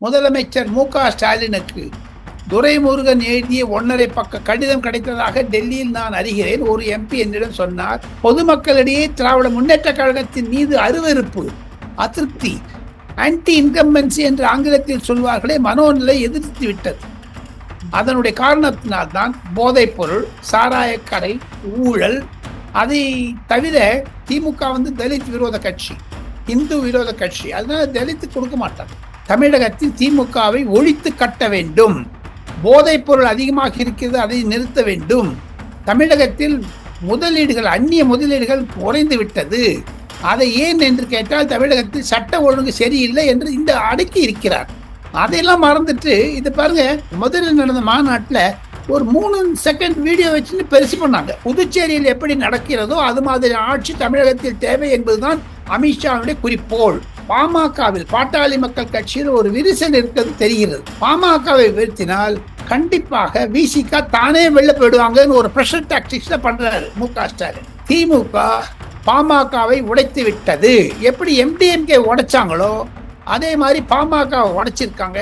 முதலமைச்சர் மு.க.ஸ்டாலினுக்கு துரைமுருகன் எழுதிய 1.5 பக்க கடிதம் கிடைத்ததாக டெல்லியில் நான் அறிகிறேன். ஒரு எம்பி என்னிடம் சொன்னார். பொதுமக்களிடையே திராவிட முன்னேற்ற கழகத்தின் மீது அருவருப்பு, அதிருப்தி, ஆன்டி இன்கம்பன்சி என்று ஆங்கிலத்தில் சொல்வார்களே, மனோநிலை எதிர்த்து விட்டது. அதனுடைய காரணத்தினால்தான் போதைப் பொருள், சாராயக்கடை, ஊழல், அதை தவிர திமுக தலித் விரோத கட்சி, இந்து விரோத கட்சி. அதனால தலித்து கொடுக்க மாட்டாங்க. தமிழகத்தில் திமுகவை ஒழித்து கட்ட வேண்டும். போதைப் பொருள் அதிகமாக இருக்கிறது, அதை நிறுத்த வேண்டும். தமிழகத்தில் முதலீடுகள், அந்நிய முதலீடுகள் குறைந்து விட்டது. அதை ஏன் என்று கேட்டால் தமிழகத்தில் சட்ட ஒழுங்கு சரியில்லை என்று இந்த அடக்கி இருக்கிறார். அதையெல்லாம் மறந்துட்டு இது பாருங்க, முதலில் நடந்த மாநாட்டில் ஒரு 3 செகண்ட் வீடியோ வச்சுன்னு பெருசு பண்ணாங்க. புதுச்சேரியில் எப்படி நடக்கிறதோ அது மாதிரி ஆட்சி தமிழகத்தில் தேவை என்பதுதான் அமித்ஷாவுடைய குறிக்கோள். பாமகவில், பாட்டாளி மக்கள் கட்சியில் ஒரு விரிசல் இருக்கிறது தெரிகிறது. பாமகவை வீழ்த்தினால் கண்டிப்பாக விசிக தானே வெளில போயிடுவாங்கன்னு ஒரு பிரஷர் டாக்டிக்ஸ்ல பண்றாரு மு.க.ஸ்டாலின். திமுக பாமகவை உடைத்து விட்டது. எப்படி எம்டிஎம்கே உடைச்சாங்களோ அதே மாதிரி பாமகவை உடைச்சிருக்காங்க.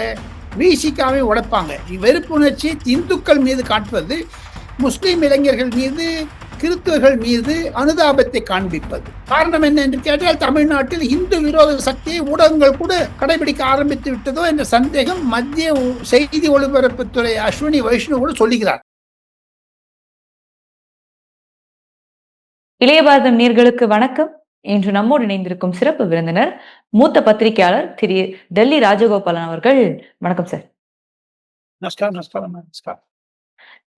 விசிகாவை உடைப்பாங்க. வெறுப்புணர்ச்சி இந்துக்கள் மீது காட்டுவது, முஸ்லிம் இளைஞர்கள் மீது, கிறிஸ்தவர்கள் மீது அனுதாபத்தை காண்பிப்பது. காரணம் என்ன என்று கேட்டால் தமிழ்நாட்டில் இந்து விரோத சக்தியை ஊடகங்கள் கூட கடைபிடிக்க ஆரம்பித்து விட்டதோ என்ற சந்தேகம் மத்திய செய்தி ஒலிபரப்புத்துறை அஸ்வினி வைஷ்ணு கூட சொல்லுகிறார். இளைய பாரதம் நேயர்களுக்கு வணக்கம். இன்று நம்மோடு இணைந்திருக்கும் சிறப்பு விருந்தினர் மூத்த பத்திரிகையாளர் திரு டெல்லி ராஜகோபாலன் அவர்கள். வணக்கம் சார். நமஸ்காரம்.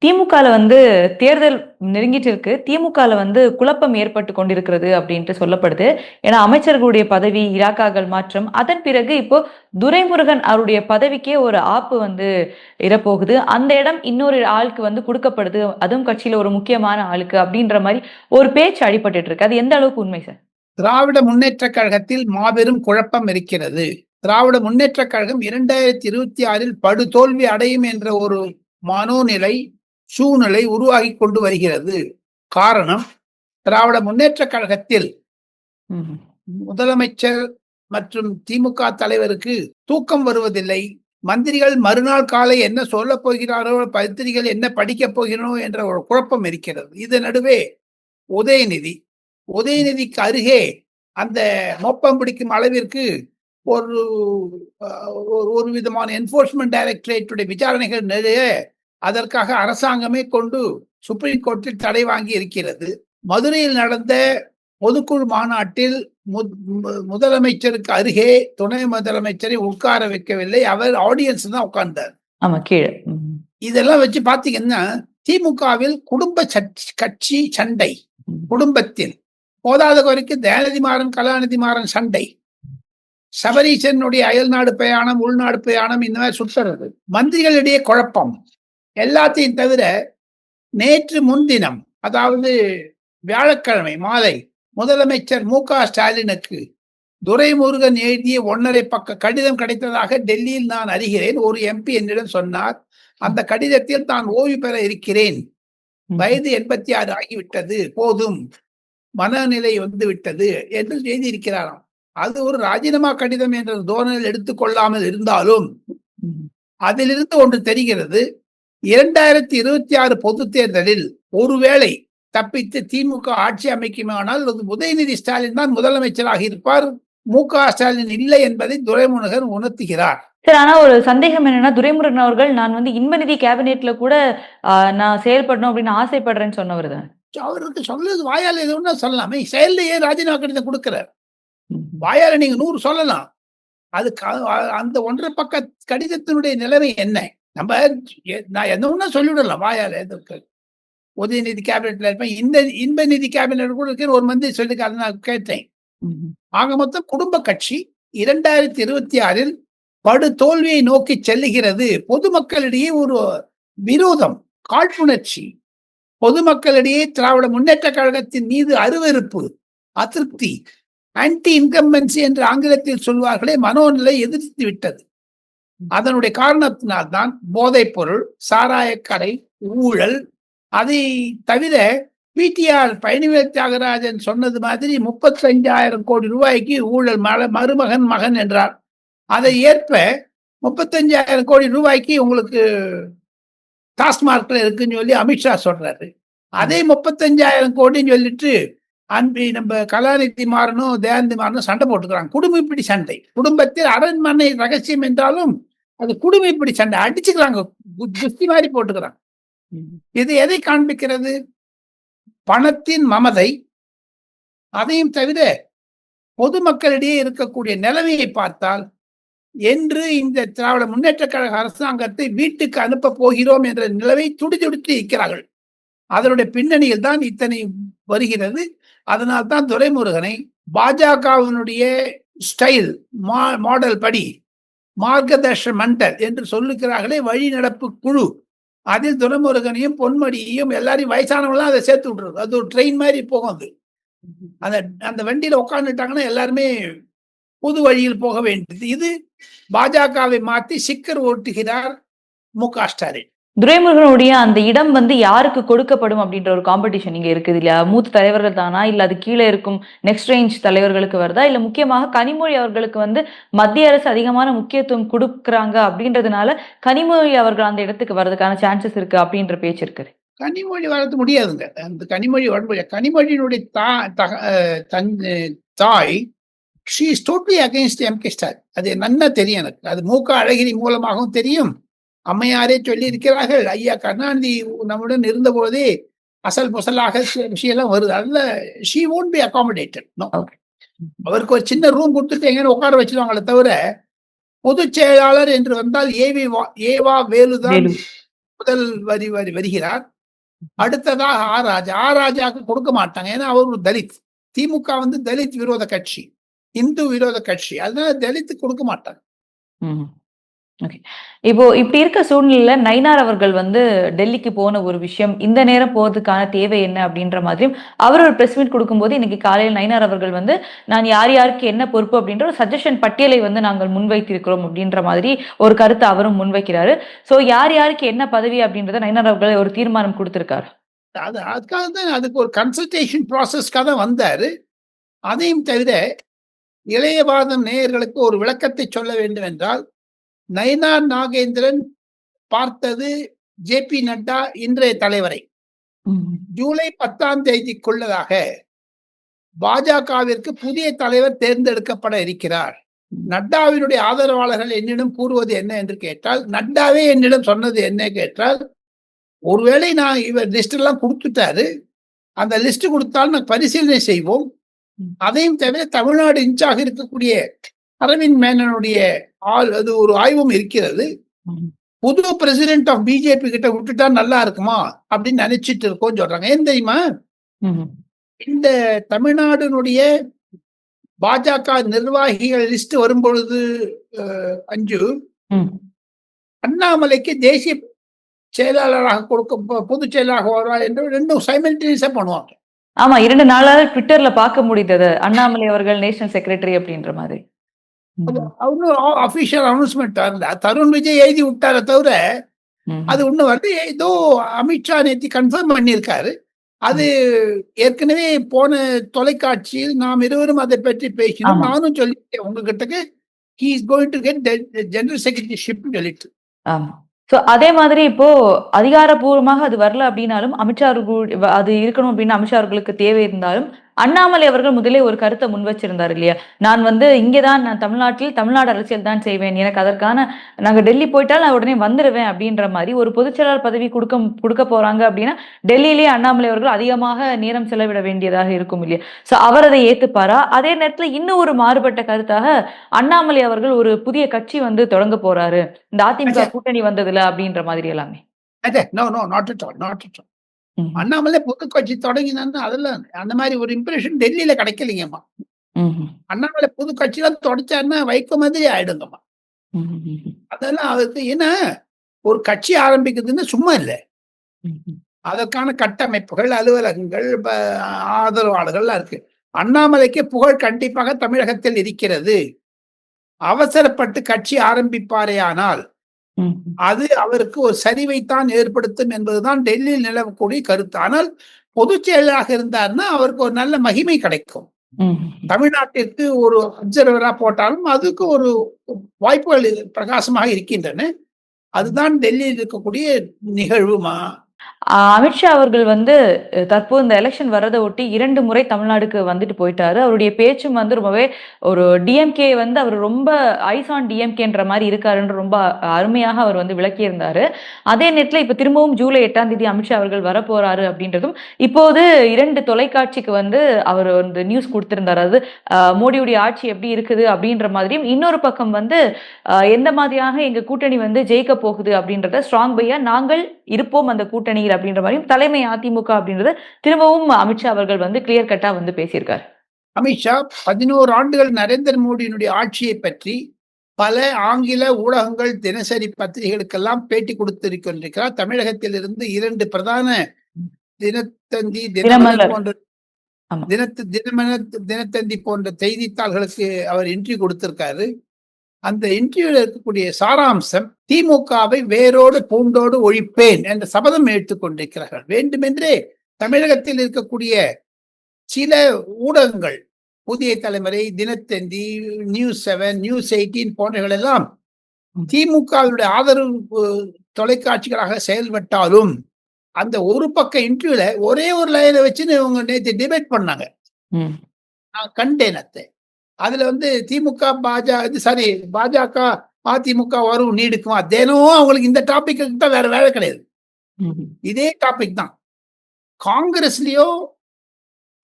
திமுகல தேர்தல் நெருங்கிட்டு இருக்கு. திமுகல குழப்பம் ஏற்பட்டு கொண்டிருக்கிறது அப்படின்ட்டு சொல்லப்படுது. ஏன்னா அமைச்சர்களுடைய பதவி, இலாக்காக்கள் மாற்றம், அதன் பிறகு இப்போ துரைமுருகன் அவருடைய பதவிக்கே ஒரு ஆப்பு இடப்போகுது. அந்த இடம் இன்னொரு ஆளுக்கு கொடுக்கப்படுது, அதுவும் கட்சியில ஒரு முக்கியமான ஆளுக்கு அப்படின்ற மாதிரி ஒரு பேச்சு அடிபட்டு இருக்கு. அது எந்த அளவுக்கு உண்மை சார்? திராவிட முன்னேற்ற கழகத்தில் மாபெரும் குழப்பம் இருக்கிறது. திராவிட முன்னேற்ற கழகம் 2026 படுதோல்வி அடையும் என்ற ஒரு மனோநிலை, சூழ்நிலை உருவாகி கொண்டு வருகிறது. காரணம், திராவிட முன்னேற்ற கழகத்தில் முதலமைச்சர் மற்றும் திமுக தலைவருக்கு தூக்கம் வருவதில்லை. மந்திரிகள் மறுநாள் காலை என்ன சொல்ல போகிறாரோ, பத்திரிகைகள் என்ன படிக்கப் போகிறோம் என்ற ஒரு குழப்பம் இருக்கிறது. இது நடுவே உதயநிதிக்கு அருகே அந்த மொப்பம் பிடிக்கும் அளவிற்கு ஒரு விதமான என்ஃபோர்ஸ்மெண்ட் டைரக்டரேட்டுடைய விசாரணைகள் நிறைய அதற்காக அரசாங்கமே கொண்டு சுப்ரீம் கோர்ட்டில் தடை வாங்கி இருக்கிறது. மதுரையில் நடந்த பொதுக்குழு மாநாட்டில் முதலமைச்சருக்கு அருகே துணை முதலமைச்சரை உட்கார வைக்கவில்லை. அவர் ஆடியன்ஸ் தான் உட்கார்ந்தார். இதெல்லாம் வச்சு பாத்தீங்கன்னா திமுகவில் குடும்ப கட்சி சண்டை, குடும்பத்தில் போதாத குறைக்கு தயாநிதி மாறன், கலாநிதி மாறன் சண்டை, சபரீசனுடைய அயல்நாடு பிரயாணம், உள்நாடு பிரயாணம், இந்த மாதிரி சுற்றுறது, மந்திரிகளிடையே குழப்பம், எல்லாத்தையும் தவிர நேற்று முன்தினம், அதாவது வியாழக்கிழமை மாலை முதலமைச்சர் மு.க.ஸ்டாலினுக்கு துரைமுருகன் எழுதிய 1.5 பக்க கடிதம் கிடைத்ததாக டெல்லியில் நான் அறிகிறேன். ஒரு எம்பி என்னிடம் சொன்னார். அந்த கடிதத்தில் தான் ஓய்வு பெற இருக்கிறேன், வயது 86 ஆகிவிட்டது, போதும், மனநிலை விட்டது என்று எழுதியிருக்கிறாராம். அது ஒரு ராஜினாமா கடிதம் என்ற தோரணையில் எடுத்துக்கொள்ளாமல் இருந்தாலும் அதிலிருந்து ஒன்று தெரிகிறது. 2026 பொது தேர்தலில் ஒருவேளை தப்பித்து திமுக ஆட்சி அமைக்குமானால் உதயநிதி ஸ்டாலின் தான் முதலமைச்சராக இருப்பார். மு.க.ஸ்டாலின் இல்லை என்பதை துரைமுருகன் உணர்த்துகிறார். சார், ஆனா ஒரு சந்தேகம் என்னன்னா, துரைமுருகன் அவர்கள் நான் இன்பநிதி கேபினெட்ல கூட நான் செயல்படணும் அப்படின்னு ஆசைப்படுறேன்னு சொன்னவர் தான். அவருக்கு சொல்றது வாயால் எதுவும்னா சொல்லலாமே, செயல்லையே ராஜினாமா கடிதம் கொடுக்கிறார். வாயால நீங்க 100 சொல்லலாம். அது அந்த 1.5 பக்க கடிதத்தினுடைய நிலைமை என்ன? நான் என்ன சொல்லிவிடலாம் வாயால. எதற்கு உதயநிதி கேபினெட்ல இருப்பேன், இந்த இன்பநிதி கேபினெட் கூட இருக்கிற ஒரு மந்திரி சொல்லிருக்காரு, நான் கேட்டேன். ஆக மொத்தம் குடும்ப கட்சி 2026 படு தோல்வியை நோக்கி செல்லுகிறது. பொதுமக்களிடையே ஒரு விரோதம், காழ்ப்புணர்ச்சி, பொதுமக்களிடையே திராவிட முன்னேற்ற கழகத்தின் மீது அருவருப்பு, அதிருப்தி, ஆன்டி இன்கம்பன்சி என்று ஆங்கிலத்தில் சொல்வார்களே, மனோநிலை எதிர்த்து விட்டது. அதனுடைய காரணத்தினால்தான் போதைப் பொருள், சாராயக்கடை, ஊழல், அதை தவிர பிடிஆர் பழனிவேல் தியாகராஜன் சொன்னது மாதிரி 35,000 கோடி ரூபாய்க்கு ஊழல், மருமகன் மகன் என்றார். அதை ஏற்ப 35,000 கோடி ரூபாய்க்கு உங்களுக்கு டாஸ்மார்க்ல இருக்குன்னு சொல்லி அமித்ஷா சொல்றாரு. அதே 35,000 கோடின்னு சொல்லிட்டு நம்ம கலாநிதி மாறனும் தயாநிதி மாறனும் சண்டை போட்டுக்கிறாங்க. குடும்பப்பிடி சண்டை. குடும்பத்தில் அரண்மனை ரகசியம் என்றாலும் அது குடும்பப்பிடி சண்டை. அடிச்சுக்கிறாங்க, குஸ்தி மாதிரி போட்டுக்கிறாங்க. இது எதை காண்பிக்கிறது? பணத்தின் மமதை. அதையும் தவிர பொதுமக்களிடையே இருக்கக்கூடிய நிலைமையை பார்த்தால், என்று இந்த திராவிட முன்னேற்ற கழக அரசாங்கத்தை வீட்டுக்கு அனுப்ப போகிறோம் என்ற நிலைமை துடிதுடித்து இருக்கிறார்கள். அதனுடைய பின்னணியில் தான் இத்தனை வருகிறது. அதனால் தான் துரைமுருகனை பாஜகவினுடைய ஸ்டைல் மாடல் படி மார்கதர்ஷன் மண்டல் என்று சொல்லுகிறார்களே, வழிநடப்பு குழு, அதில் துரைமுருகனையும் பொன்மடியையும் எல்லாரையும் வயசானவங்களாம் அதை சேர்த்து விட்டுறது. அது ஒரு ட்ரெயின் மாதிரி போகும். அது அந்த அந்த வண்டியில உட்காந்துட்டாங்கன்னா எல்லாருமே பொது வழியில் போக வேண்டியது. இது பாஜகவை மாற்றி சிக்கர் ஓட்டுகிறார் மு.க. ஸ்டாலின். துரைமுருகனுடைய அந்த இடம் வந்து யாருக்கு கொடுக்கப்படும் அப்படின்ற ஒரு காம்படிஷன் இங்க இருக்குது இல்லையா? மூத்த தலைவர்கள் தானா, இல்ல அது கீழே இருக்கும் நெக்ஸ்ட் ரேஞ்ச் தலைவர்களுக்கு வருதா, இல்ல முக்கியமாக கனிமொழி அவர்களுக்கு வந்து மத்திய அரசு அதிகமான முக்கியத்துவம் கொடுக்குறாங்க அப்படின்றதுனால கனிமொழி அவர்கள் அந்த இடத்துக்கு வர்றதுக்கான சான்சஸ் இருக்கு அப்படின்ற பேச்சு இருக்கு? கனிமொழி வளர்த்து முடியாதுங்க. அந்த கனிமொழி வர முடியாது. கனிமொழியினுடைய தாய் she is totally against M K. Stalin. அது நன்னா தெரியும் எனக்கு. அது மு.க. அழகிரி மூலமாகவும் தெரியும். அம்மையாரே சொல்லி இருக்கிறார்கள். ஐயா கருணாநிதி நம்முடன் இருந்த போதே அசல் புசலாக விஷயம் வருது. அதுல ஷீ won't be accommodated. அவருக்கு ஒரு சின்ன ரூம் கொடுத்துட்டு எங்கன்னு உட்கார வச்சிருவாங்களே தவிர, பொதுச் செயலாளர் என்று வந்தால் ஏவா வேலுதான் முதல் வருகிறார். அடுத்ததாக ராஜாவுக்கு கொடுக்க மாட்டாங்க. ஏன்னா அவர் ஒரு தலித். திமுக வந்து தலித் விரோத கட்சி, இந்து விரோத கட்சி. அதனால தலித்து கொடுக்க மாட்டாங்க. இப்போ இப்படி இருக்க சூழ்நிலையில நயினார் அவர்கள் வந்து டெல்லிக்கு போன ஒரு விஷயம், இந்த நேரம் போறதுக்கான தேவை என்ன அப்படின்ற மாதிரியும் அவர் ஒரு பிரஸ் மீட் கொடுக்கும்போது இன்னைக்கு காலையில் நயினார் அவர்கள் வந்து நான் யார் யாருக்கு என்ன பொறுப்பு அப்படின்ற ஒரு சஜஷன் பட்டியலை வந்து நாங்கள் முன்வைத்திருக்கிறோம் அப்படின்ற மாதிரி ஒரு கருத்தை அவரும் முன்வைக்கிறாரு. சோ யார் யாருக்கு என்ன பதவி அப்படின்றத நயினார் அவர்கள் ஒரு தீர்மானம் கொடுத்திருக்காரு. அதுக்காக தான் அதுக்கு ஒரு கன்சல்டேஷன் ப்ராசஸ்க்காக தான் வந்தாரு. அதையும் தவிர இளையவாதம் நேயர்களுக்கு ஒரு விளக்கத்தை சொல்ல வேண்டும் என்றால், நயினார் நாகேந்திரன் பார்த்தது ஜே.பி. நட்டா இன்றைய தலைவரை. ஜூலை 10ஆம் தேதிக்குள்ளதாக பாஜகவிற்கு புதிய தலைவர் தேர்ந்தெடுக்கப்பட இருக்கிறார். நட்டாவினுடைய ஆதரவாளர்கள் என்னிடம் கூறுவது என்ன என்று கேட்டால், நட்டாவே என்னிடம் சொன்னது என்ன கேட்டால், ஒருவேளை நான் இவர் லிஸ்ட் எல்லாம் கொடுத்துட்டாரு, அந்த லிஸ்ட் கொடுத்தால் நான் பரிசீலனை செய்வோம். அதையும் தவிர தமிழ்நாடு இன்சாக இருக்கக்கூடிய அரவிந்த் மேனனுடைய அது ஒரு ஆய்வும் இருக்கிறது. புது பிரசிடென்ட் ஆஃப் பிஜேபி கிட்ட விட்டுட்டா நல்லா இருக்குமா அப்படின்னு நினைச்சிட்டு இருக்கோம் சொல்றாங்க. ஏன் தெரியுமா? இந்த தமிழ்நாடுனுடைய பாஜக நிர்வாகிகள் லிஸ்ட் வரும்பொழுது அஞ்சு அண்ணாமலைக்கு தேசிய செயலாளராக கொடுக்க பொதுச் செயலாளராக வருவார் என்று ரெண்டும் சைமல்டேனியஸா பண்ணுவாங்க. ஆமா, 2 நாளாக ட்விட்டர்ல பார்க்க முடியுது அண்ணாமலை அவர்கள் நேஷனல் செக்ரட்டரி அப்படின்ற மாதிரி. அபிஷியல் அனௌன்ஸ்மெண்ட் வரல. தருண் விஜய் எழுதி விட்டார தவிர அது ஒண்ணு வந்து ஏதோ அமித்ஷா நேத்தி கன்ஃபார்ம் பண்ணியிருக்காரு. அது ஏற்கனவே போன தொலைக்காட்சியில் நாம் இருவரும் அதை பற்றி பேசினோம். நானும் சொல்லிட்டேன் உங்ககிட்ட, he is going to get general secretaryship சொல்லிட்டு. ஆமா. சோ அதே மாதிரி இப்போ அதிகாரப்பூர்வமாக அது வரல அப்படின்னாலும் அமித்ஷா அது இருக்கணும் அப்படின்னு அமித்ஷா அவர்களுக்கு தேவை இருந்தாலும் அண்ணாமலை அவர்கள் முதலே ஒரு கருத்தை முன் வச்சிருந்தார் இல்லையா? நான் வந்து இங்கேதான், நான் தமிழ்நாடு அரசியல் தான் செய்வேன், எனக்கு அதற்கான நாங்க டெல்லி போயிட்டால் நான் உடனே வந்துருவேன் அப்படின்ற மாதிரி ஒரு பொதுச்செயலாளர் பதவி கொடுக்க போறாங்க அப்படின்னா டெல்லியிலேயே அண்ணாமலை அவர்கள் அதிகமாக நேரம் செலவிட வேண்டியதாக இருக்கும் இல்லையா? சோ அவர் அதை ஏத்துப்பாரா? அதே நேரத்துல இன்னும் ஒரு மாறுபட்ட கருத்தாக அண்ணாமலை அவர்கள் ஒரு புதிய கட்சி வந்து தொடங்க போறாரு இந்த அதிமுக கூட்டணி வந்ததுல அப்படின்ற மாதிரி எல்லாமே. அண்ணாமலை புது கட்சி தொடங்கினான்னு அதெல்லாம் அந்த மாதிரி ஒரு இம்ப்ரெஷன் டெல்லியில கிடைக்கலீங்கம்மா. அண்ணாமலை புது கட்சியெல்லாம் தொடச்சாருன்னா வைக்க மாதிரி ஆயிடுங்கம்மா. அதெல்லாம் அவருக்கு ஏன்னா ஒரு கட்சி ஆரம்பிக்குதுன்னு சும்மா இல்லை. அதற்கான கட்டமைப்புகள், அலுவலகங்கள், ஆதரவாளர்கள்லாம் இருக்கு. அண்ணாமலைக்கு புகழ் கண்டிப்பாக தமிழகத்தில் இருக்கிறது. அவசரப்பட்டு கட்சி ஆரம்பிப்பாரே ஆனால் அது அவருக்கு ஒரு சரிவைத்தான் ஏற்படுத்தும் என்பதுதான் டெல்லியில் நிலவக்கூடிய கருத்து. ஆனால் பொதுச் செயலாளராக இருந்தார்னா அவருக்கு ஒரு நல்ல மகிமை கிடைக்கும். ம். தமிழ்நாட்டிற்கு ஒரு அப்சர்வரா போட்டாலும் அதுக்கு ஒரு வாய்ப்புகள் பிரகாசமாக இருக்கின்றன. அதுதான் டெல்லியில் இருக்கக்கூடிய நிகழ்வுமா. அமித்ஷா அவர்கள் வந்து தற்போது இந்த எலக்ஷன் வரத ஒட்டி 2 முறை தமிழ்நாடுக்கு வந்துட்டு போயிட்டாரு. அவருடைய பேச்சும் வந்து ரொம்பவே ஒரு டிஎம்கே வந்து அவர் ரொம்ப ஐஸ் ஆன் டிஎம்கேன்ற மாரி இருக்காருன்னு ரொம்ப அருமையாக அவர் வந்து விளக்கியிருந்தாரு. அதே நேரத்துல இப்ப திரும்பவும் ஜூலை 8ஆம் தேதி அமித்ஷா அவர்கள் வரப்போறாரு அப்படின்றதும், இப்போது 2 தொலைக்காட்சிக்கு வந்து அவர் வந்து நியூஸ் குடுத்திருந்தாரு. அதாவது மோடியுடைய ஆட்சி எப்படி இருக்குது அப்படின்ற மாதிரியும், இன்னொரு பக்கம் வந்து எந்த மாதிரியாக எங்க கூட்டணி வந்து ஜெயிக்க போகுது அப்படின்றத ஸ்ட்ராங் பையா நாங்கள் இருப்போம் அந்த கூட்டணியில் அப்படின்ற மாதிரியும் தலைமை அதிமுக அப்படின்றத திரும்பவும் அமித்ஷா அவர்கள் வந்து கிளியர் கட்டா வந்து பேசியிருக்காரு. அமித்ஷா 11 ஆண்டுகள் நரேந்திர மோடியினுடைய ஆட்சியை பற்றி பல ஆங்கில ஊடகங்கள், தினசரி பத்திரிகைகளுக்கெல்லாம் பேட்டி கொடுத்திருக்கின்றார். தமிழகத்தில் இருந்து 2 பிரதான தினத்தந்தி, தினமலர் தினமலர். போன்ற ஆமா. தினத்தந்தி போன்ற செய்தித்தாள்களுக்கு அவர் இன்டர்வியூ கொடுத்திருக்காரு. அந்த இன்டர்வியூல இருக்கக்கூடிய சாராம்சம், திமுகவை வேரோடு பூண்டோடு ஒழிப்பேன் என்ற சபதம் எடுத்துக் கொண்டிருக்கிறார்கள். வேண்டுமென்றே தமிழகத்தில் இருக்கக்கூடிய சில ஊடகங்கள், புதிய தலைமுறை, தினத்தந்தி, நியூஸ்7, நியூஸ்18 போன்றவைகள் எல்லாம் திமுகவுடைய ஆதரவு தொலைக்காட்சிகளாக செயல்பட்டாலும் அந்த ஒரு பக்க இன்டர்வியூல ஒரே ஒரு லைனை வச்சுன்னு இவங்க நேற்று டிபேட் பண்ணாங்க. நான் கண்டேன் அத்தை. அதுல வந்து திமுக பாஜக அதிமுக வரும் நீடிக்குமா, தினம் அவங்களுக்கு இந்த டாபிக் தான், வேற வேலை கிடையாது. இதே டாபிக் தான். காங்கிரஸ்லயோ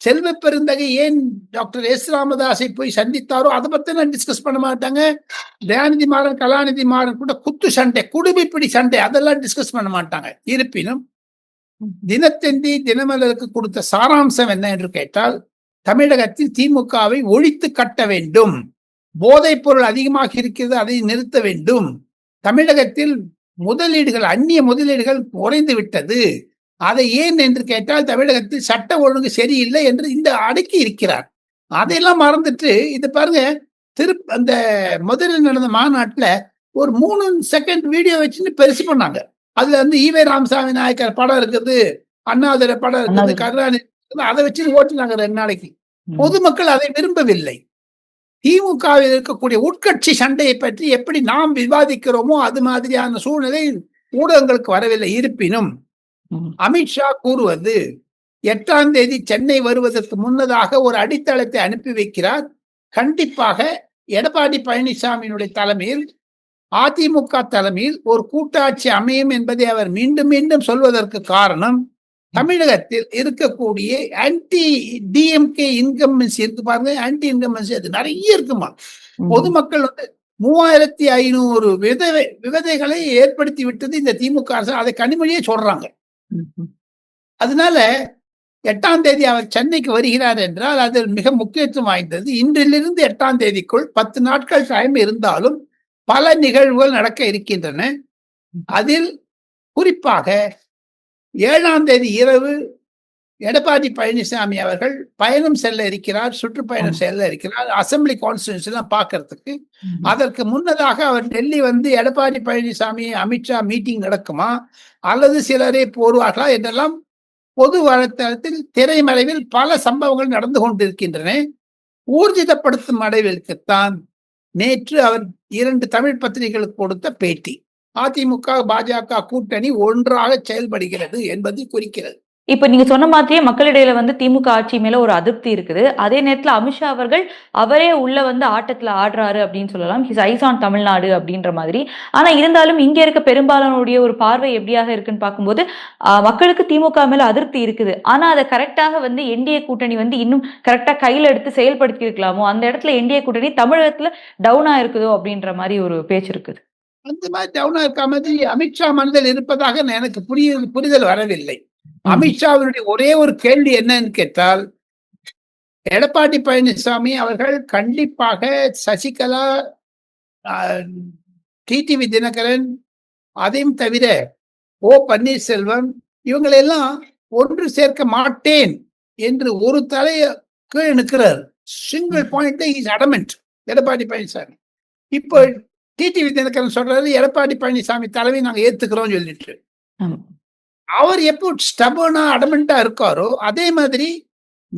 செல்வ பெருந்தகை ஏன் டாக்டர் எஸ் ராமதாஸை போய் சந்தித்தாரோ அதை பத்தி டிஸ்கஸ் பண்ண மாட்டாங்க. தயாநிதி மாறன், கலாநிதி மாறன் கூட குத்து சண்டை, குடும்பிப்பிடி சண்டை, அதெல்லாம் டிஸ்கஸ் பண்ண மாட்டாங்க. இருப்பினும் தினத்தந்தி, தினமலருக்கு கொடுத்த சாராம்சம் என்ன என்று கேட்டால், தமிழகத்தில் திமுகவை ஒழித்து கட்ட வேண்டும், போதைப் பொருள் அதிகமாக இருக்கிறது, அதை நிறுத்த வேண்டும், தமிழகத்தில் முதலீடுகள், அந்நிய முதலீடுகள் குறைந்து விட்டது, அதை ஏன் என்று கேட்டால் தமிழகத்தில் சட்ட ஒழுங்கு சரியில்லை என்று இந்த அடக்கி இருக்கிறார். அதையெல்லாம் மறந்துட்டு இது பாருங்க, அந்த முதலில் நடந்த மாநாட்டுல ஒரு 3 செகண்ட் வீடியோ வச்சுன்னு பெருசு பண்ணாங்க. அதுல வந்து ஈவே ராமசாமி நாயக்கர் படம் இருக்குது, அண்ணாதுரை படம் இருக்குது, கருணாநிதி, அதை வச்சு ஓட்டுனாங்க 2 நாளைக்கு. பொதுமக்கள் அதை விரும்பவில்லை. திமுகவில் இருக்கக்கூடிய உட்கட்சி சண்டையை பற்றி எப்படி நாம் விவாதிக்கிறோமோ அது மாதிரியான சூழ்நிலை ஊடகங்களுக்கு வரவில்லை. இருப்பினும் அமித்ஷா கூறுவது 8ஆம் தேதி சென்னை வருவதற்கு முன்னதாக ஒரு அடித்தளத்தை அனுப்பி வைக்கிறார். கண்டிப்பாக எடப்பாடி பழனிசாமியினுடைய தலைமையில், அதிமுக தலைமையில் ஒரு கூட்டாட்சி அமையும் என்பதை அவர் மீண்டும் மீண்டும் சொல்வதற்கு காரணம், தமிழகத்தில் இருக்கக்கூடிய ஆன்டி டிஎம்கே இன்கம்பன்சி இருக்கு பாருங்க, ஆன்டி இன்கம்பன்சி அது நிறைய இருக்குமா. பொதுமக்கள் வந்து 3500 விவதைகளை ஏற்படுத்தி விட்டது இந்த திமுக அரசு. அதை கனிமொழியே சொல்றாங்க. அதனால 8ஆம் தேதி அவர் சென்னைக்கு வருகிறார் என்றால் அது மிக முக்கியத்துவம் வாய்ந்தது. இன்றிலிருந்து 8ஆம் தேதிக்குள் 10 நாட்கள் டைம் இருந்தாலும் பல நிகழ்வுகள் நடக்க இருக்கின்றன. அதில் குறிப்பாக 7ஆம் தேதி இரவு எடப்பாடி பழனிசாமி அவர்கள் பயணம் செல்ல இருக்கிறார், சுற்றுப்பயணம் செல்ல இருக்கிறார், அசம்பிளி கான்ஸ்டிடியூன்சி எல்லாம் பார்க்கறதுக்கு. அதற்கு முன்னதாக அவர் டெல்லி வந்து எடப்பாடி பழனிசாமி, அமித்ஷா மீட்டிங் நடக்குமா அல்லது சிலரே போடுவார்களா என்றெல்லாம் பொது வலைத்தளத்தில் திரைமறைவில் பல சம்பவங்கள் நடந்து கொண்டிருக்கின்றன. ஊர்ஜிதப்படுத்தும் அளவிற்குத்தான் நேற்று அவர் 2 தமிழ் பத்திரிகைகளுக்கு கொடுத்த பேட்டி, அதிமுக பாஜக கூட்டணி ஒன்றாக செயல்படுகிறது என்பதை குறிக்கிறது. இப்ப நீங்க சொன்ன மாதிரியே மக்களிடையில வந்து திமுக ஆட்சி மேல ஒரு அதிருப்தி இருக்குது. அதே நேரத்துல அமித்ஷா அவர்கள் அவரே உள்ள வந்து ஆட்டத்துல ஆடுறாரு அப்படின்னு சொல்லலாம். ஹிஸ் ஐஸ் ஆன் தமிழ்நாடு அப்படின்ற மாதிரி. ஆனா இருந்தாலும் இங்க இருக்க பெரும்பாலானுடைய ஒரு பார்வை எப்படியாக இருக்குன்னு பார்க்கும்போது மக்களுக்கு திமுக மேல அதிருப்தி இருக்குது. ஆனா அதை கரெக்டாக வந்து என்டிஏ கூட்டணி வந்து இன்னும் கரெக்டா கையில எடுத்து செயல்படுத்தி இருக்கலாமோ, அந்த இடத்துல என்டிஏ கூட்டணி தமிழகத்துல டவுனா இருக்குதோ அப்படின்ற மாதிரி ஒரு பேச்சு இருக்குது. அந்த மாதிரி டவுனா இருக்க மாதிரி அமித்ஷா மனதில் இருப்பதாக எனக்கு புரிதல் வரவில்லை. அமித்ஷாவினுடைய ஒரே ஒரு கேள்வி என்னன்னு கேட்டால், எடப்பாடி பழனிசாமி அவர்கள் கண்டிப்பாக சசிகலா, டிடிவி தினகரன், அதையும் தவிர பன்னீர்செல்வம் இவங்களெல்லாம் ஒன்று சேர்க்க மாட்டேன் என்று ஒரு தலைக்கு நிற்கிறார். Single point is adamant Edappadi Palaniswami. இப்போ டிடிவி தினகரன் சொல்றாரு எடப்பாடி பழனிசாமி தலைமை நாங்க ஏத்துக்கிறோம் சொல்லிட்டு. அவர் எப்போ ஸ்டபர்னா அடமெண்டா இருக்காரோ அதே மாதிரி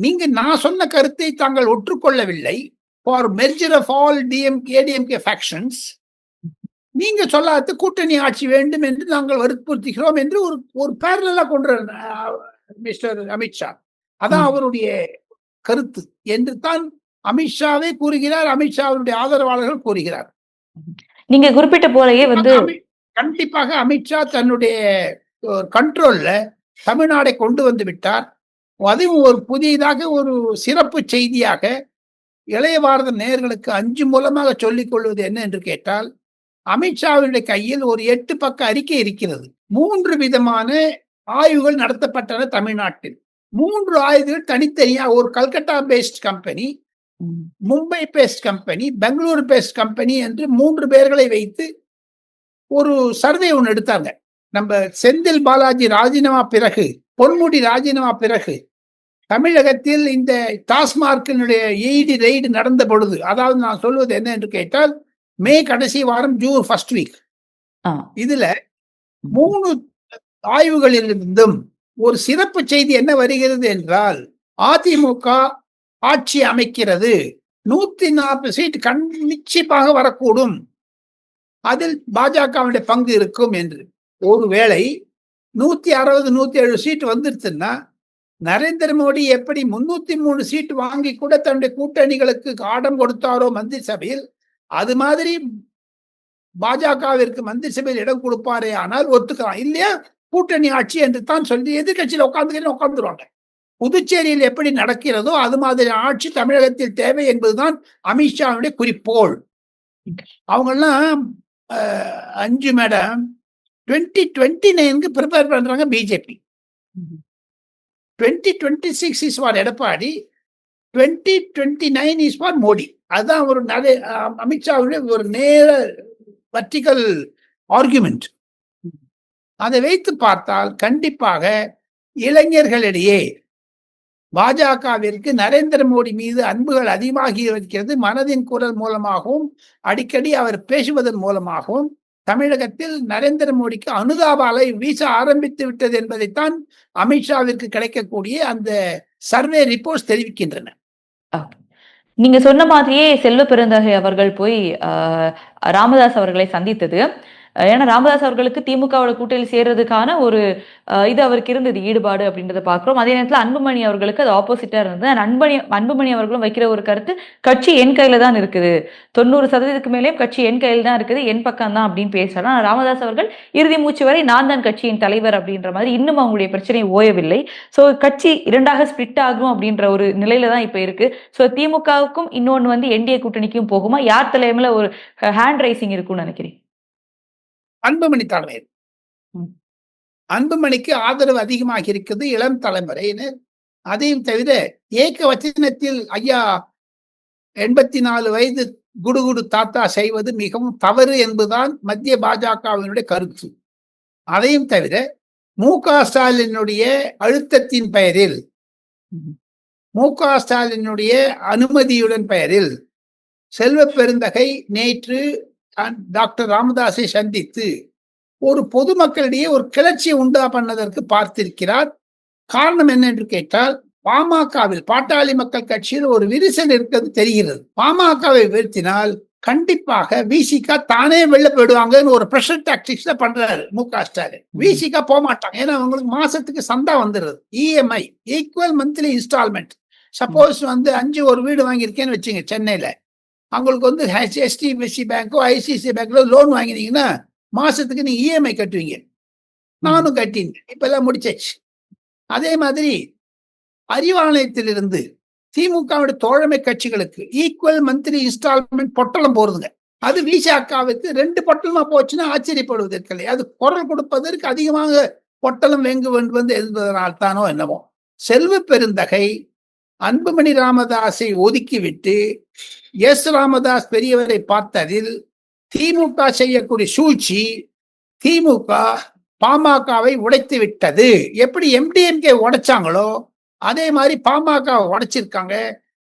நீங்க நான் சொன்ன கருத்தை தாங்கள் ஒற்றுக்கொள்ளவில்லை. For merger of all ADMK factions நீங்க சொல்லாத கூட்டணி ஆட்சி வேண்டும் என்று நாங்கள் வற்புறுத்துகிறோம் என்று ஒரு ஒரு பேரலா கொண்டு மிஸ்டர் அமித்ஷா. அதான் அவருடைய கருத்து என்று தான் அமித்ஷாவே கூறுகிறார், அமித்ஷாவுடைய ஆதரவாளர்கள் கூறுகிறார். நீங்க குறிப்பிட்ட போலயே வந்து கண்டிப்பாக அமித்ஷா தன்னுடைய கண்ட்ரோல்ல தமிழ்நாடை கொண்டு வந்து விட்டார். அதுவும் ஒரு புதியதாக ஒரு சிறப்பு செய்தியாக இளைய பாரத நேயர்களுக்கு அஞ்சு மூலமாக சொல்லிக் கொள்வது என்ன என்று கேட்டால், அமித்ஷாவுடைய கையில் ஒரு 8 பக்க அறிக்கை இருக்கிறது. 3 விதமான ஆய்வுகள் நடத்தப்பட்டன தமிழ்நாட்டில். 3 ஆய்வுகள் தனித்தனியா ஒரு Calcutta based company, Mumbai based company, Bengaluru based company என்று 3 பேர்களை வைத்து ஒரு சர்வே ஒன்று எடுத்தாங்க. நம்ம செந்தில் பாலாஜி ராஜினாமா பிறகு, பொன்முடி ராஜினாமா பிறகு தமிழகத்தில் இந்த டாஸ்மார்க்கினுடைய ஈடி ரெய்டு நடந்த பொழுது, அதாவது நான் சொல்வது என்ன என்று கேட்டால் மே கடைசி வாரம், ஜூன் ஃபர்ஸ்ட் வீக், இதுல 3 ஆய்வுகளிலிருந்தும் ஒரு சிறப்பு செய்தி என்ன வருகிறது என்றால், அதிமுக ஆட்சி அமைக்கிறது, 140 சீட் நிச்சயமாக வரக்கூடும், அதில் பாஜகவுடைய பங்கு இருக்கும் என்று. ஒருவேளை 160 170 சீட் வந்துருச்சுன்னா நரேந்திர மோடி எப்படி 303 சீட் வாங்கி கூட தன்னுடைய கூட்டணிகளுக்கு ஆடம் கொடுத்தாரோ மந்திரி சபையில், அது மாதிரி பாஜகவிற்கு மந்திரி சபையில் இடம் கொடுப்பாரே ஆனால் ஒத்துக்கலாம். இல்லையா கூட்டணி ஆட்சி என்று தான் சொல்லி எதிர்கட்சியில் உட்கார்ந்துருவாங்க. புதுச்சேரியில் எப்படி நடக்கிறதோ அது மாதிரி ஆட்சி தமிழகத்தில் தேவை என்பதுதான் அமித்ஷாவுடைய குறிக்கோள். அவங்கெல்லாம் 5 மேடம் 2029 ப்ரிப்பேர் பண்றாங்க BJP. 2026 is for Edappadi, 2029 is for Modi. அதுதான் ஒரு அமித்ஷாவுடைய ஒரு நேர வர்டிகல் ஆர்குமெண்ட். அதை வைத்து பார்த்தால் கண்டிப்பாக இளைஞர்களிடையே பாஜகவிற்கு நரேந்திர மோடி மீது அன்புகள் அதிகமாகி இருக்கிறது. மனதின் குரல் மூலமாகவும் அடிக்கடி அவர் பேசுவதன் மூலமாகவும் தமிழகத்தில் நரேந்திர மோடிக்கு அனுதாப அலை வீச ஆரம்பித்து விட்டது என்பதைத்தான் அமித்ஷாவிற்கு கிடைக்கக்கூடிய அந்த சர்வே ரிப்போர்ட்ஸ் தெரிவிக்கின்றன. நீங்க சொன்ன மாதிரியே செல்வ பெருந்தகை அவர்கள் போய் ராமதாஸ் அவர்களை சந்தித்தது. ஏன்னா ராமதாஸ் அவர்களுக்கு திமுகவோட கூட்டணியில் சேர்றதுக்கான ஒரு இது அவருக்கு இருந்தது, ஈடுபாடு அப்படின்றத பார்க்கிறோம். அதே நேரத்தில் அன்புமணி அவர்களுக்கு அது ஆப்போசிட்டா இருந்தது. அன்புமணி அவர்களும் வைக்கிற ஒரு கருத்து, கட்சி என் கையில தான் இருக்குது, 90% மேலேயும் கட்சி என் கையில் தான் இருக்குது, என் பக்கம் தான் அப்படின்னு பேசலாம். ராமதாஸ் அவர்கள் இறுதி மூச்சு வரை நான் தான் கட்சியின் தலைவர் அப்படின்ற மாதிரி இன்னும் அவங்களுடைய பிரச்சனை ஓயவில்லை. ஸோ கட்சி 2ஆக ஸ்பிளிட் ஆகும் அப்படின்ற ஒரு நிலையில தான் இப்ப இருக்கு. ஸோ திமுகவுக்கும் இன்னொன்று வந்து என்டிஏ கூட்டணிக்கும் போகுமா, யார் தலைமையில ஒரு ஹேண்ட் ரைசிங் இருக்கும்னு நினைக்கிறேன்? அன்புமணி தலைமையில். அன்புமணிக்கு ஆதரவு அதிகமாக இருக்குது இளம் தலைமுறையினர். அதையும் தவிர ஏக வச்சனத்தில் ஐயா 84 வயது குடுகுடு தாத்தா செய்வது மிகவும் தவறு என்பதுதான் மத்திய பாஜகவினுடைய கருத்து. அதையும் தவிர மு.க. ஸ்டாலினுடைய அழுத்தத்தின் பெயரில், மு.க. ஸ்டாலினுடைய அனுமதியுடன் பெயரில் செல்வ பெருந்தகை நேற்று டாக்டர் ராமதாஸை சந்தித்து ஒரு பொதுமக்களிடையே ஒரு கிளர்ச்சியை உண்டா பண்ணதற்கு பார்த்திருக்கிறார். காரணம் என்ன என்று கேட்டால், பாமகவில், பாட்டாளி மக்கள் கட்சியில் ஒரு விரிசல் இருக்கிறது தெரிகிறது. பாமகவை வீழ்த்தினால் கண்டிப்பாக விசிக தானே வெளில போயிடுவாங்கன்னு ஒரு பிரஷர் டாக்டிக்ஸ்ல பண்றாரு மு.க. ஸ்டாலின். விசிக போக மாட்டாங்க, ஏன்னா அவங்களுக்கு மாசத்துக்கு சந்தா வந்துடுது. EMI, equal monthly instalment. Suppose வந்து 5 ஒரு வீடு வாங்கியிருக்கேன்னு வச்சுங்க சென்னையில, அவங்களுக்கு வந்து HDFC பேங்கோ ஐசிஐசிஐ பேங்க்ல லோன் வாங்கினீங்கன்னா மாசத்துக்கு நீங்க இஎம்ஐ கட்டுவீங்க. நானும் கட்டினேன், இப்ப எல்லாம் முடிச்சாச்சு. அதே மாதிரி அறிவாலயத்திலிருந்து திமுகவுடைய தோழமை கட்சிகளுக்கு ஈக்குவல் மந்த்லி இன்ஸ்டால்மெண்ட் பொட்டலம் போறதுங்க. அது விசாக்காவுக்கு 2 பொட்டலமா போச்சுன்னா ஆச்சரியப்படுவதற்கில்லை. அது குரல் கொடுப்பதற்கு அதிகமாக பொட்டலம் வேண்டும் என்பதனால் தானோ என்னவோ செல்வ பெருந்தகை அன்புமணி ராமதாஸை ஒதுக்கிவிட்டு எஸ் ராமதாஸ் பெரியவரை பார்த்ததில் திமுக செய்யக்கூடிய சூழ்ச்சி, திமுக பாமகவை உடைத்து விட்டது. எப்படி எம்டிஎம்கே உடைச்சாங்களோ அதே மாதிரி பாமக உடைச்சிருக்காங்க,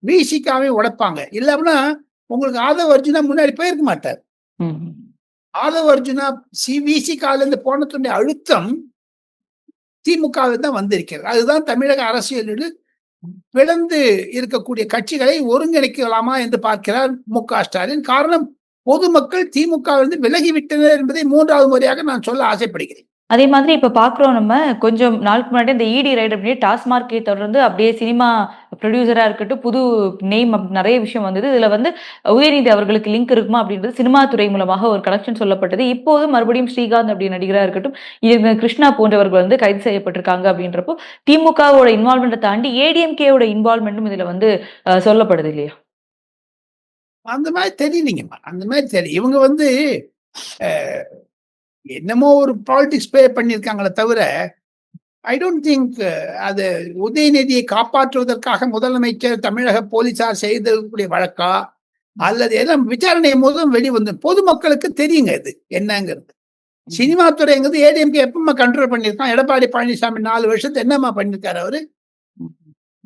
விசிகாவை உடைப்பாங்க. இல்லைன்னா உங்களுக்கு ஆதவ அர்ஜுனா முன்னாடி போயிருக்க மாட்டார். ஆதவ அர்ஜுனா விசிகால இருந்து போனதுடைய அழுத்தம் திமுகவில் தான் வந்திருக்கிறது. அதுதான் தமிழக அரசியலில் பிளந்து இருக்கக்கூடிய கட்சிகளை ஒருங்கிணைக்கலாமா என்று பார்க்கிறார் மு.க.ஸ்டாலின். காரணம், பொதுமக்கள் திமுகவிலிருந்து விலகிவிட்டனர் என்பதை 3வது முறையாக நான் சொல்ல ஆசைப்படுகிறேன். அதே மாதிரி இப்ப பார்க்குறோம் நம்ம கொஞ்சம் நாளுக்கு முன்னாடி இந்த இடி ரைட் அப்படின்னு டாஸ்மார்க்கை தொடர்ந்து அப்படியே சினிமா ப்ரொடியூசரா இருக்கட்டும், புது நேம் நெறைய விஷயம் வந்தது. இதுல வந்து உதயநிதி அவர்களுக்கு லிங்க் இருக்குமா அப்படின்றது சினிமா துறை மூலமாக ஒரு கனெக்ஷன் சொல்லப்பட்டது. இப்போது மறுபடியும் ஸ்ரீகாந்த் அப்படி நடிகரா இருக்கட்டும், இவங்க கிருஷ்ணா போன்றவர்கள் வந்து கைது செய்யப்பட்டிருக்காங்க அப்படின்றப்போ, திமுகவோட இன்வால்வ்மெண்ட்ட தாண்டி ஏடிஎம்கேவோட இன்வால்வ்மென்ட்டும் இதுல வந்து சொல்லப்படுது இல்லையா? அந்த மாதிரி தெரியலீங்கம்மா. அந்த மாதிரி தெரியல. இவங்க வந்து அ என்னமோ ஒரு பாலிடிக்ஸ் ப்ளே பண்ணியிருக்காங்களே தவிர, ஐ டோன்ட் திங்க் அது உதயநிதியை காப்பாற்றுவதற்காக முதலமைச்சர், தமிழக போலீசார் செய்திருக்கக்கூடிய வழக்கா, அல்லது எல்லாம் விசாரணை மூலம் வெளிவந்து பொதுமக்களுக்கு தெரியுங்க இது என்னங்கிறது. சினிமா துறைங்கிறது ஏடிஎம்கே எப்பமா கண்ட்ரோல் பண்ணியிருக்கான்? எடப்பாடி பழனிசாமி 4 வருஷத்துல என்னம்மா பண்ணியிருக்காரு அவரு?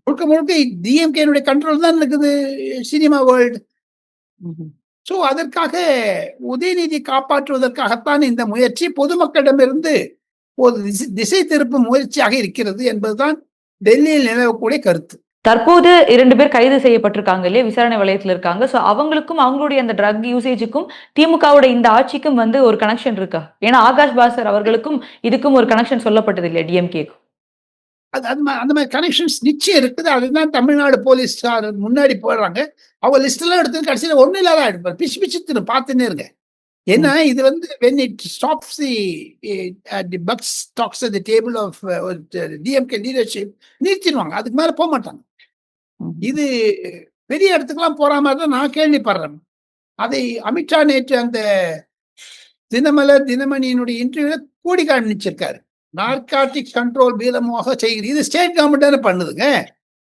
முழுக்க முழுக்க டிஎம்கேனுடைய கண்ட்ரோல் தான் இருக்குது சினிமா வேர்ல்டு. சோ அதற்காக உதயநிதி காப்பாற்றுவதற்காகத்தான் இந்த முயற்சி பொதுமக்களிடமிருந்து ஒரு திசை திருப்பும் முயற்சியாக இருக்கிறது என்பதுதான் டெல்லியில் நிலவக்கூடிய கருத்து. தற்போது 2 பேர் கைது செய்யப்பட்டிருக்காங்க இல்லையா? விசாரணை வலயத்துல இருக்காங்க. சோ அவங்களுக்கும் அவங்களுடைய அந்த ட்ரக் யூசேஜுக்கும் திமுகவோட இந்த ஆட்சிக்கும் வந்து ஒரு கனெக்ஷன் இருக்கா? ஏன்னா ஆகாஷ் பாஸ்கர் அவர்களுக்கும் இதுக்கும் ஒரு கனெக்ஷன் சொல்லப்பட்டது இல்லையா டிஎம்கேக்கும்? அந்த மாதிரி கனெக்ஷன்ஸ் நிச்சயம் இருக்குது. அதுதான் தமிழ்நாடு போலீஸ்கார் முன்னாடி போடுறாங்க. அவங்க லிஸ்ட் எல்லாம் எடுத்து கடைசியில ஒண்ணு இல்லாத எடுப்பார். பிச்சு பிச்சு பார்த்துன்னே இருங்க. ஏன்னா இது வந்து when it stops the buck stops at the table of DMK leadership நிறுத்திடுவாங்க. அதுக்கு மேல போக மாட்டாங்க. இது பெரிய இடத்துக்குலாம் போற மாதிரி தான் நான் கேள்விப்படுறேன். அதை அமித்ஷா நேற்று அந்த தினமலர் தினமணியினுடைய இன்டர்வியூல கூடி காண்பிச்சிருக்காரு. நார்காட்டிக் கண்ட்ரோல் பீலமாக செய்கிறது. இது ஸ்டேட் கவர்மெண்ட் தானே பண்ணுதுங்க.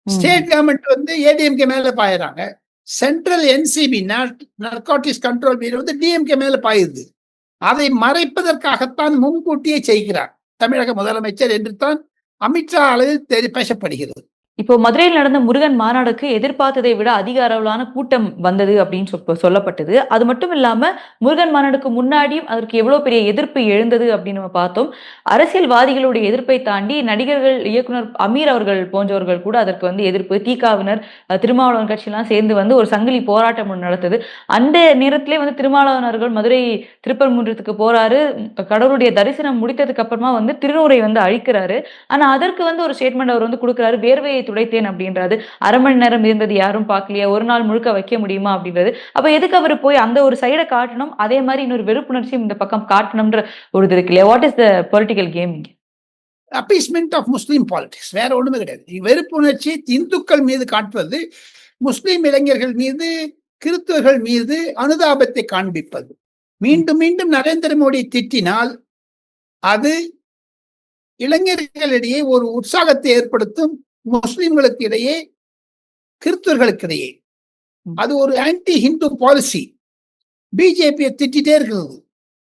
ஸ்டேட் கவர்மெண்ட் வந்து ஏடிஎம்கே மேல பாயிறாங்க. சென்ட்ரல் என்சிபி நார்காட்டிக்ஸ் கண்ட்ரோல் பீரோ வந்து டிஎம்கே மேல பாயுது. அதை மறைப்பதற்காகத்தான் முன்கூட்டியே செய்கிறார் தமிழக முதலமைச்சர் என்று தான் அமித்ஷா அளவில் பேசப்படுகிறது. இப்போ மதுரையில் நடந்த முருகன் மாநாடுக்கு எதிர்பார்த்ததை விட அதிக அளவிலான கூட்டம் வந்தது அப்படின்னு சொல்லப்பட்டது. அது மட்டும் இல்லாம முருகன் மாநாடுக்கு முன்னாடியும் அதற்கு எவ்வளவு பெரிய எதிர்ப்பு எழுந்தது அப்படின்னு நம்ம பார்த்தோம். அரசியல்வாதிகளுடைய எதிர்ப்பை தாண்டி நடிகர்கள், இயக்குனர் அமீர் அவர்கள் போன்றவர்கள் கூட அதற்கு வந்து எதிர்ப்பு, தீகாவினர், திருமாவளவன் கட்சியெல்லாம் சேர்ந்து வந்து ஒரு சங்கிலி போராட்டம் ஒன்று நடத்தது. அந்த நேரத்திலே வந்து திருமாவளவனர்கள் மதுரை திருப்பரங்குன்றத்துக்கு போறாரு. கடவுளுடைய தரிசனம் முடித்ததுக்கு அப்புறமா வந்து திருநூறை வந்து அழிக்கிறாரு. ஆனா அதற்கு வந்து ஒரு ஸ்டேட்மெண்ட் அவர் வந்து கொடுக்கிறாரு. வேர்வையை துடைத்தேன் அப்படின்றாரு. 1/2 மணி நேரம் இருந்தது யாரும் பார்க்கலையா? ஒரு நாள் முழுக்க வைக்க முடியுமா அப்படின்றது. அப்ப எதுக்கு அவர் போய் அந்த ஒரு சைட காட்டணும்? அதே மாதிரி இன்னொரு வெறுப்புணர்ச்சியும் இந்த பக்கம் காட்டணும்ன்ற ஒரு இது இருக்கு இல்லையா? What is the political game இங்க? அப்பீஸ்மெண்ட் ஆஃப் முஸ்லீம் பாலிடிக்ஸ், வேற ஒண்ணுமே கிடையாது. வெறுப்புணர்ச்சி இந்துக்கள் மீது காட்டுவது, முஸ்லீம் இளைஞர்கள் மீது, கிறிஸ்தவர்கள் மீது அனுதாபத்தை காண்பிப்பது. மீண்டும் மீண்டும் நரேந்திர மோடி திட்டினால் அது இளைஞர்களிடையே ஒரு உற்சாகத்தை ஏற்படுத்தும். முஸ்லிம்களுக்கு இடையே, கிறிஸ்தவர்களுக்கு இடையே அது ஒரு ஆன்டி ஹிந்து பாலிசி. பிஜேபியை திட்டிட்டே இருக்கிறது.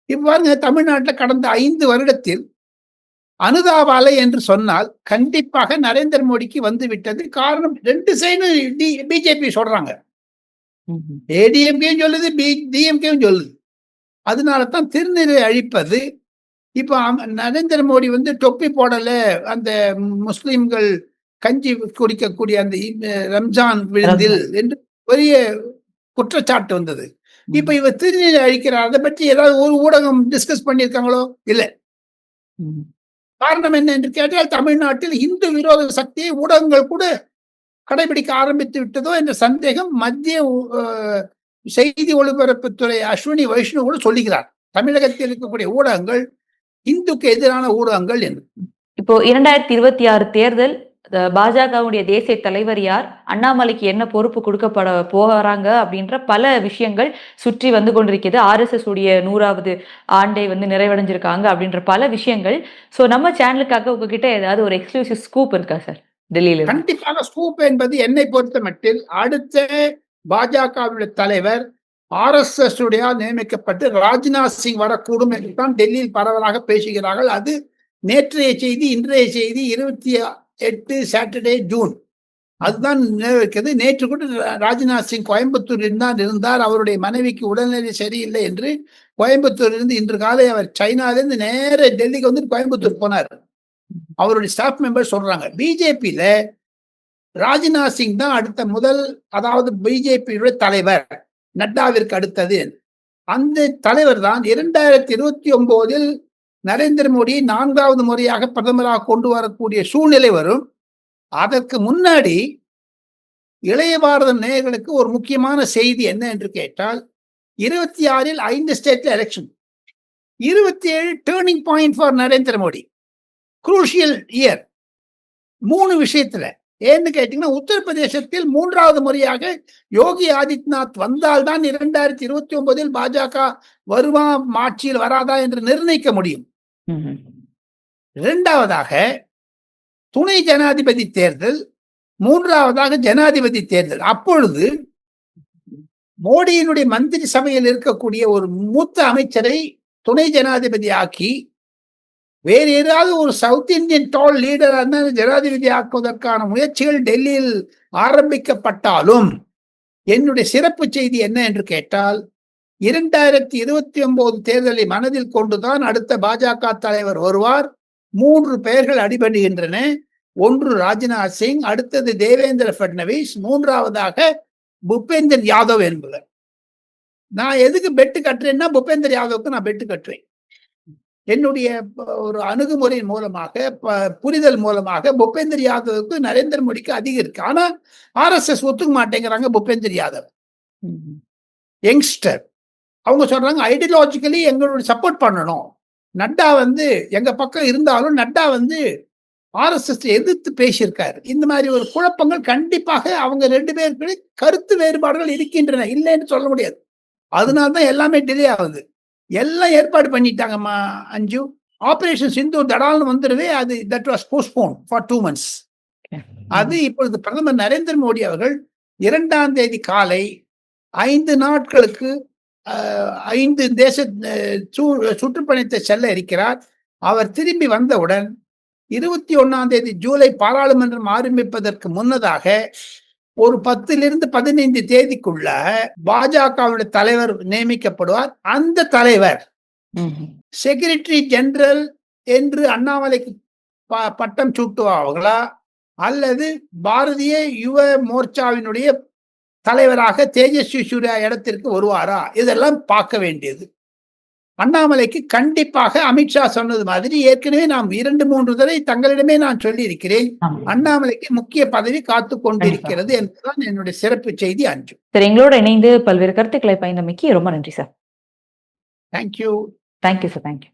இப்ப பாருங்க, தமிழ்நாட்டில் கடந்த 5 வருடத்தில் அனுதாப அலை என்று சொன்னால் கண்டிப்பாக நரேந்திர மோடிக்கு வந்து விட்டது. காரணம் 2 சைடும் பிஜேபி சொல்றாங்க. ஏடிஎம்கேயும் சொல்லுது, டிஎம்கேயும் சொல்லுது. அதனால தான் திருநீரை அழிப்பது. இப்ப நரேந்திர மோடி வந்து தொப்பி போடல, அந்த முஸ்லிம்கள் கஞ்சி குடிக்கக்கூடிய அந்த ரம்ஜான் விருந்தில் என்று பெரிய குற்றச்சாட்டு வந்தது. இப்ப இவர் திருநீரை அழிக்கிறார். அதை பற்றி ஏதாவது ஒரு ஊடகம் டிஸ்கஸ் பண்ணியிருக்காங்களோ? இல்ல. காரணம் என்ன என்று கேட்டால், தமிழ்நாட்டில் இந்து விரோத சக்தியை ஊடகங்கள் கூட கடைபிடிக்க ஆரம்பித்து விட்டதோ என்ற சந்தேகம் மத்திய செய்தி ஒளிபரப்புத்துறை அஸ்வினி வைஷ்ணு கூட சொல்லுகிறார். தமிழகத்தில் இருக்கக்கூடிய ஊடகங்கள் இந்துக்கு எதிரான ஊடகங்கள் என்று. இப்போ 2026 தேர்தல், பாஜகவுடைய தேசிய தலைவர் யார், அண்ணாமலைக்கு என்ன பொறுப்பு கொடுக்கப்பட போறாங்க அப்படின்ற பல விஷயங்கள் சுற்றி வந்து கொண்டிருக்கிறது. RSS உடைய 100வது ஆண்டை வந்து நிறைவடைஞ்சிருக்காங்க அப்படின்ற பல விஷயங்கள். சோ நம்ம சேனலுக்காக உங்ககிட்ட ஏதாவது ஒரு எக்ஸ்க்ளூசிவ் ஸ்கூப் இருக்கா சார் டெல்லியில? கண்டிப்பாக ஸ்கூப் என்பது என்னை பொறுத்த மட்டில் அடுத்த பாஜகவுடைய தலைவர் RSS உடைய நியமிக்கப்பட்டு ராஜ்நாத் சிங் வரக்கூடும் என்று தான் டெல்லியில் பரவலாக பேசுகிறார்கள். அது நேற்றைய செய்தி. இன்றைய செய்தி 28 சாட்டர்டே ஜூன். அதுதான் நினைவிருக்கிறது. நேற்று கூட ராஜ்நாத் சிங் கோயம்புத்தூரில் தான் இருந்தார். அவருடைய மனைவிக்கு உடல்நிலை சரியில்லை என்று கோயம்புத்தூரிலிருந்து இன்று காலை அவர் சைனாவிலிருந்து நேர டெல்லிக்கு வந்து கோயம்புத்தூர் போனார். அவருடைய ஸ்டாஃப் மெம்பர் சொல்றாங்க. பிஜேபியில ராஜ்நாத் சிங் தான் அடுத்த முதல், அதாவது பிஜேபியுடைய தலைவர், நட்டாவிற்கு அடுத்தது. அந்த தலைவர் தான் 2029 நரேந்திர மோடி 4வது முறையாக பிரதமராக கொண்டு வரக்கூடிய சூழ்நிலை வரும். அதற்கு முன்னாடி இளைய பாரதம் நேயர்களுக்கு ஒரு முக்கியமான செய்தி என்ன என்று கேட்டால், 26 5 ஸ்டேட்ல election, 27 turning point for Narendra Modi, crucial year 3 விஷயத்துல. ஏன்னு கேட்டீங்கன்னா, உத்தரப்பிரதேசத்தில் 3வது முறையாக யோகி ஆதித்யநாத் வந்தால்தான் 2029 பாஜக வருமா ஆட்சியில் வராதா என்று நிர்ணயிக்க முடியும். 2வதாக துணை ஜனாதிபதி தேர்தல், 3வதாக ஜனாதிபதி தேர்தல். அப்பொழுது மோடியினுடைய மந்திரி சபையில் இருக்கக்கூடிய ஒரு மூத்த அமைச்சரை துணை ஜனாதிபதி ஆக்கி, வேறு ஏதாவது ஒரு சவுத் இந்தியன் டால் லீடர் ஜனாதிபதி ஆக்குவதற்கான முயற்சிகள் டெல்லியில் ஆரம்பிக்கப்பட்டாலும், என்னுடைய சிறப்பு செய்தி என்ன என்று கேட்டால், 2029 தேர்தலை மனதில் கொண்டுதான் அடுத்த பாஜக தலைவர் வருவார். 3 பெயர்கள் அடிபடுகின்றன. ஒன்று ராஜ்நாத் சிங், அடுத்தது தேவேந்திர பட்னவிஸ், 3வதாக பூபேந்தர் யாதவ் என்பவர். நான் எதுக்கு பெட்டு கட்டுறேன்னா, பூபேந்தர் யாதவுக்கு நான் பெட்டு கட்டுறேன். என்னுடைய ஒரு அணுகுமுறையின் மூலமாக, புரிதல் மூலமாக பூபேந்தர் யாதவுக்கு நரேந்திர மோடிக்கு அதிகம் இருக்கு. ஆனா RSS ஒத்துக்க மாட்டேங்கிறாங்க. பூபேந்தர் யாதவ் யங்ஸ்டர், அவங்க சொல்றாங்க ஐடியாலஜிக்கலி எங்களுடைய சப்போர்ட் பண்ணணும். நட்டா எங்க பக்கம் இருந்தாலும் நட்டா RSS எதிர்த்து பேசியிருக்காரு. இந்த மாதிரி ஒரு குழப்பங்கள் கண்டிப்பாக அவங்க 2 பேருக்கு கருத்து வேறுபாடுகள் இருக்கின்றன, இல்லைன்னு சொல்ல முடியாது. அதனால்தான் எல்லாமே டிலே ஆகுது. எல்லாம் ஏற்பாடு பண்ணிட்டாங்கம்மா அஞ்சு. ஆபரேஷன் சிந்து தடால்னு வந்துருவே, அது that was postpone for 2 months. அது இப்பொழுது பிரதமர் நரேந்திர மோடி அவர்கள் 2ஆம் தேதி காலை 5 நாட்களுக்கு 5 தேச சுற்றுப்பயணத்தை செல்ல இருக்கிறார். அவர் திரும்பி வந்தவுடன் 21ஆம் தேதி ஜூலை பாராளுமன்றம் ஆரம்பிப்பதற்கு முன்னதாக ஒரு 10 - 15 தேதிக்குள்ள பாஜகவுடைய தலைவர் நியமிக்கப்படுவார். அந்த தலைவர் செக்ரட்டரி ஜெனரல் என்று அண்ணாமலைக்கு பட்டம் சூட்டுவார்களா, அல்லது பாரதிய யுவ மோர்ச்சாவினுடைய தலைவராக தேஜஸ்வி சூர்யா இடத்திற்கு வருவாரா, இதெல்லாம் பார்க்க வேண்டியது. அண்ணாமலைக்கு கண்டிப்பாக அமித்ஷா சொன்னது மாதிரி ஏற்கனவே நாம் 2-3 தடவை தங்களிடமே நான் சொல்லி இருக்கிறேன், அண்ணாமலைக்கு முக்கிய பதவி காத்து கொண்டிருக்கிறது என்பதுதான் என்னுடைய சிறப்பு செய்தி. அஞ்சு சார், எங்களோட இணைந்து பல்வேறு கருத்துக்களை பயந்தமைக்கு ரொம்ப நன்றி sir. Thank you. Thank you sir. Thank you.